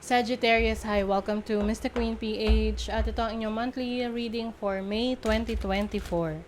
Sagittarius, hi, welcome to Mr. Queen PH at ito ang inyong monthly reading for May 2024.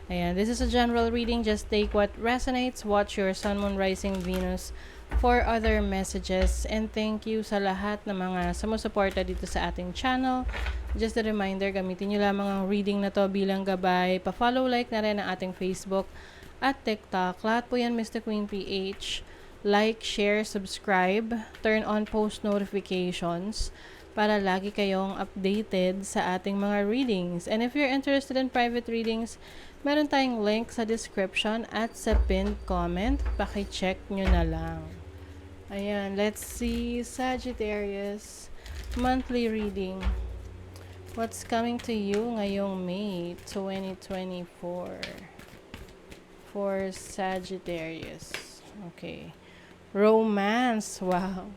Ayan, this is a general reading, just take what resonates, watch your Sun, Moon, Rising, Venus for other messages, and thank you sa lahat ng mga sumusuporta dito sa ating channel. Just a reminder, gamitin nyo lamang ang reading na to bilang gabay, pa-follow, like na rin ang ating Facebook at TikTok. Lahat po yan Mr. Queen PH. Like, share, subscribe, turn on post notifications para lagi kayong updated sa ating mga readings. And if you're interested in private readings, meron tayong link sa description at sa pinned comment. Paki-check nyo na lang. Ayan, let's see Sagittarius monthly reading. What's coming to you ngayong May 2024 for Sagittarius? Okay. Romance. Wow.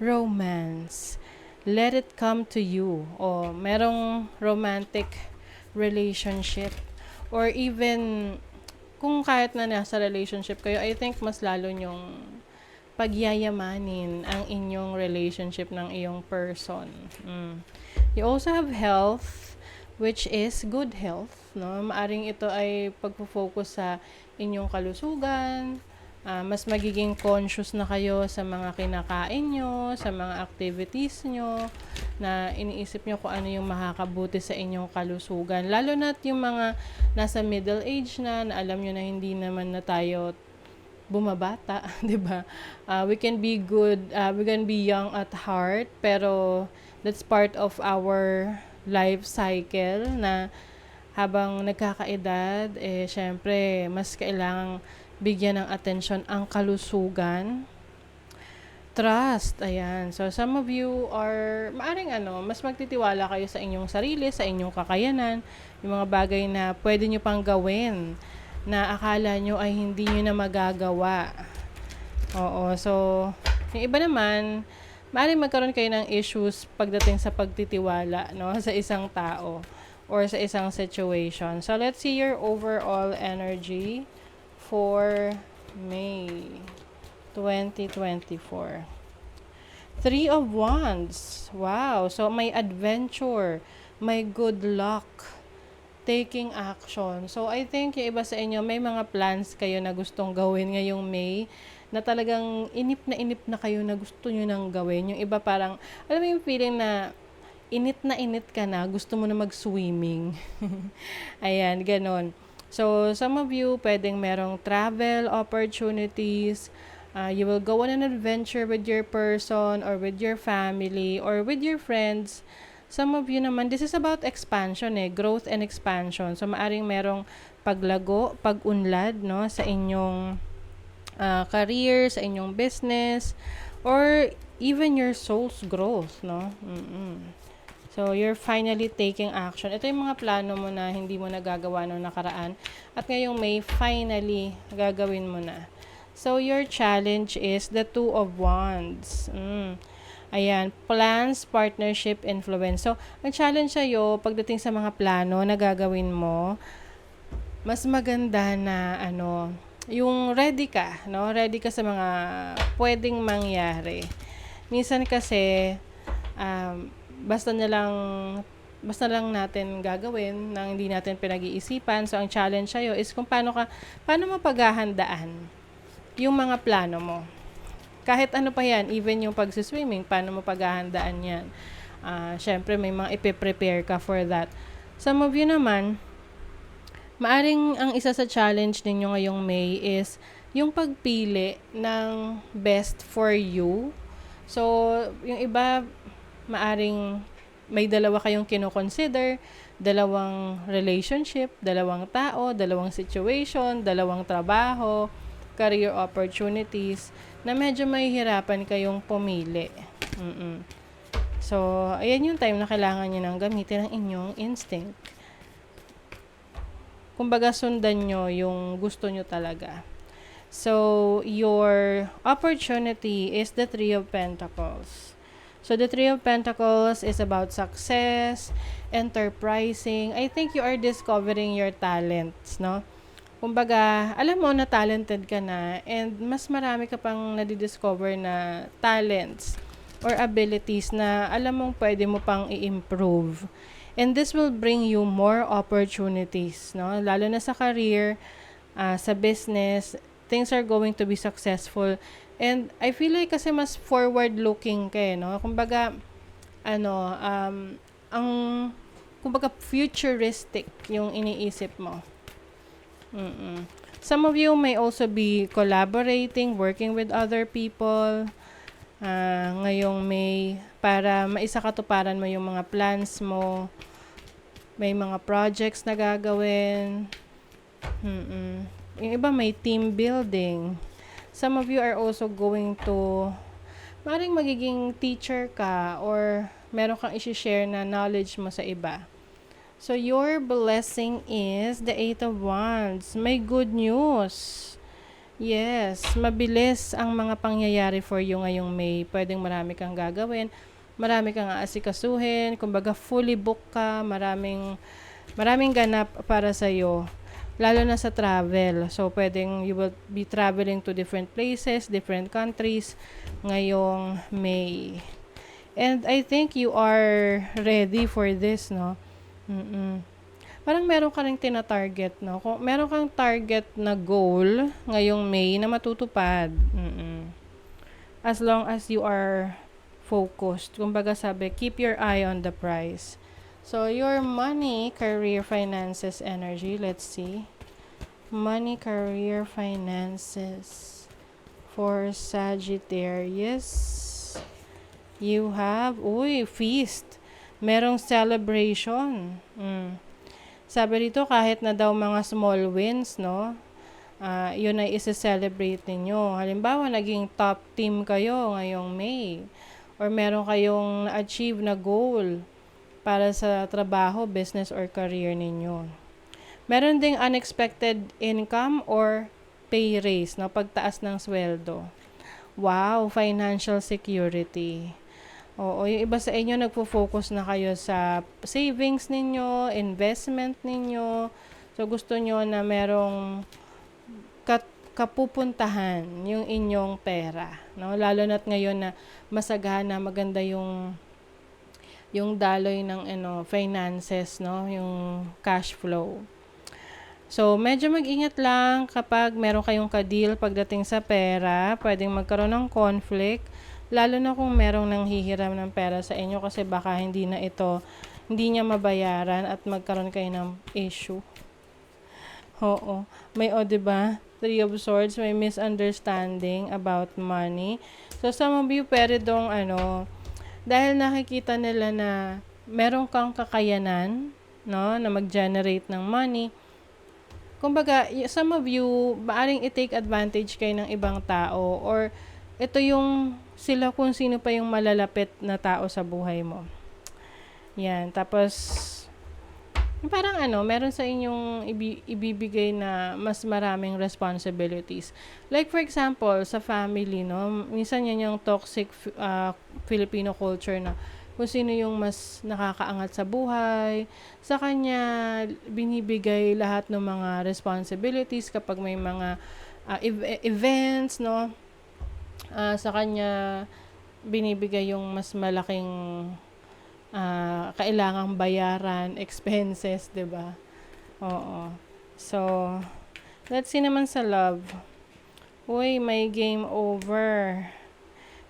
Romance. Let it come to you. O merong romantic relationship. Or even, kung kahit na nasa relationship kayo, I think mas lalo nyong pagyayamanin ang inyong relationship ng iyong person. You also have health, which is good health. No? Maaring ito ay pagpo-focus sa inyong kalusugan, mas magiging conscious na kayo sa mga kinakain nyo, sa mga activities nyo, na iniisip nyo kung ano yung makakabuti sa inyong kalusugan. Lalo na yung mga nasa middle age na alam nyo na hindi naman na tayo bumabata, 'di ba? We can be good, we can be young at heart, pero that's part of our life cycle na habang nagkakaedad, syempre, mas kailangang bigyan ng atensyon ang kalusugan. Trust, ayan. So, some of you are, maaring mas magtitiwala kayo sa inyong sarili, sa inyong kakayanan, yung mga bagay na pwede nyo pang gawin, na akala nyo ay hindi nyo na magagawa. Oo, so, yung iba naman, maaring magkaroon kayo ng issues pagdating sa pagtitiwala, no, sa isang tao or sa isang situation. So, let's see your overall energy for May 2024. Three of Wands. Wow. So, may adventure. May good luck. Taking action. So, I think yung iba sa inyo, may mga plans kayo na gustong gawin ngayong May na talagang inip na kayo na gusto nyo nang gawin. Yung iba parang, alam mo yung feeling na init ka na, gusto mo na mag-swimming. Ayan, ganon. So, some of you, pwedeng merong travel opportunities. You will go on an adventure with your person or with your family or with your friends. Some of you naman, this is about expansion growth and expansion. So, maaring merong paglago, pag-unlad, no, sa inyong career, sa inyong business, or even your soul's growth, no? So, you're finally taking action. Ito yung mga plano mo na hindi mo nagagawa noong nakaraan. At ngayong May, finally, gagawin mo na. So, your challenge is the Two of Wands. Ayan, plans, partnership, influence. So, ang challenge sa'yo, pagdating sa mga plano na gagawin mo, mas maganda na, yung ready ka, no? Ready ka sa mga pwedeng mangyari. Minsan kasi, basta lang natin gagawin nang hindi natin pinag-iisipan. So, ang challenge sa'yo is kung paano mo paghahandaan yung mga plano mo. Kahit ano pa yan, even yung pag-swimming, paano mo paghahandaan yan. Syempre, may mga ipe-prepare ka for that. Some of you naman, maaring ang isa sa challenge ninyo ngayong May is yung pagpili ng best for you. So, yung iba, maaring may dalawa kayong kino-consider, dalawang relationship, dalawang tao, dalawang situation, dalawang trabaho, career opportunities, na medyo mahihirapan kayong pumili. So, ayan yung time na kailangan nyo nang gamitin ang inyong instinct. Kumbaga, sundan nyo yung gusto nyo talaga. So, your opportunity is the Three of Pentacles. So, the Three of Pentacles is about success, enterprising. I think you are discovering your talents, no? Kumbaga, alam mo na talented ka na and mas marami ka pang nadidiscover na talents or abilities na alam mong pwede mo pang i-improve. And this will bring you more opportunities, no? Lalo na sa career, sa business, things are going to be successful. And I feel like kasi mas forward-looking ka, no? Kumbaga, ang kumbaga futuristic yung iniisip mo. Some of you may also be collaborating, working with other people ngayong May para maisakatuparan mo yung mga plans mo. May mga projects na gagawin. Yung iba may team building. Some of you are also going to maring magiging teacher ka or meron kang isi-share na knowledge mo sa iba. So, your blessing is the Eight of Wands. May good news. Yes, mabilis ang mga pangyayari for you ngayong May. Pwedeng marami kang gagawin, marami kang aasikasuhin, kumbaga fully booked ka, maraming ganap para sa'yo. Lalo na sa travel. So, pwedeng you will be traveling to different places, different countries ngayong May. And I think you are ready for this, no? Parang meron ka rin tina-target, no? Kung meron kang target na goal ngayong May na matutupad. As long as you are focused. Kumbaga sabi, keep your eye on the prize. So, your money, career, finances, energy. Let's see. Money, career, finances. For Sagittarius. You have, feast. Merong celebration. Sabi dito, kahit na daw mga small wins, no? Yun ay isa-celebrate ninyo. Halimbawa, naging top team kayo ngayong May. Or meron kayong na-achieve na goal para sa trabaho, business, or career ninyo. Meron ding unexpected income or pay raise, no? Pagtaas ng sweldo. Wow, financial security. Oo, yung iba sa inyo nagfo-focus na kayo sa savings ninyo, investment ninyo. So, gusto nyo na merong kapupuntahan yung inyong pera. No? Lalo na't ngayon na masagana, maganda yung daloy ng finances, no? Yung cash flow. So, medyo mag-ingat lang kapag meron kayong ka-deal pagdating sa pera. Pwedeng magkaroon ng conflict. Lalo na kung merong nanghihiram ng pera sa inyo kasi baka hindi niya mabayaran at magkaroon kayo ng issue. Oo. May, diba? Three of Swords, may misunderstanding about money. So, some of you pwede dong, dahil nakikita nila na meron kang kakayanan, no, na mag-generate ng money. Kumbaga, some of you, maaring i-take advantage kayo ng ibang tao or ito yung sila kung sino pa yung malalapit na tao sa buhay mo. Yan. Tapos, parang meron sa inyong ibibigay na mas maraming responsibilities. Like for example, sa family, no? Minsan yan yung toxic Filipino culture na kung sino yung mas nakakaangat sa buhay. Sa kanya, binibigay lahat ng mga responsibilities kapag may mga events, no? Sa kanya binibigay yung mas malaking kailangang bayaran, expenses, 'di ba? Oo. So, let's see naman sa love. Uy, may game over.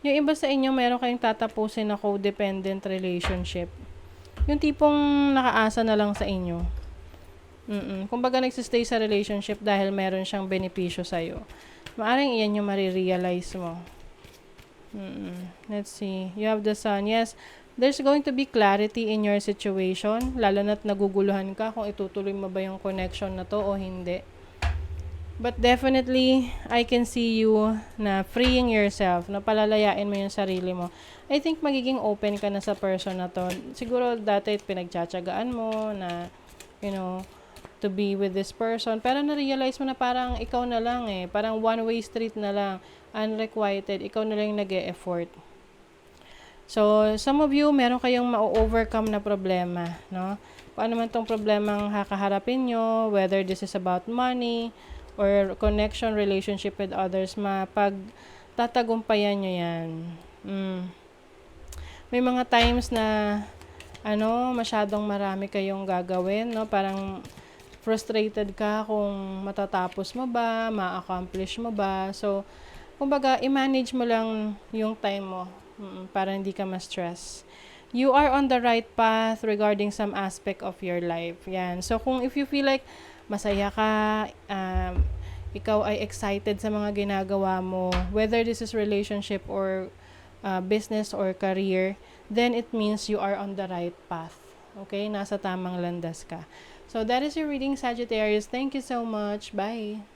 Yung iba sa inyo, meron kayong tatapusin na codependent relationship. Yung tipong nakaasa na lang sa inyo. Kumbaga nagsistay sa relationship dahil meron siyang benepisyo sa'yo. Maaring iyan yung marirealize mo. Let's see. You have the Sun. Yes, there's going to be clarity in your situation. Lalo na't naguguluhan ka kung itutuloy mo ba yung connection na to o hindi. But definitely, I can see you na freeing yourself, na palalayain mo yung sarili mo. I think magiging open ka na sa person na to. Siguro dati pinagtsatsagaan mo na, to be with this person. Pero na-realize mo na parang ikaw na lang Parang one-way street na lang. Unrequited. Ikaw na lang yung nag-e-effort. So, some of you, meron kayong ma-overcome na problema, no? Paano man tong problemang kakaharapin nyo, whether this is about money, or connection, relationship with others, mapagtatagumpayan nyo yan. may mga times na masyadong marami kayong gagawin, no? Parang frustrated ka kung matatapos mo ba, ma-accomplish mo ba. So, kumbaga, i-manage mo lang yung time mo para hindi ka ma-stress. You are on the right path regarding some aspect of your life. Yan. So, if you feel like masaya ka, ikaw ay excited sa mga ginagawa mo, whether this is relationship or business or career, then it means you are on the right path. Okay? Nasa tamang landas ka. So, that is your reading, Sagittarius. Thank you so much. Bye!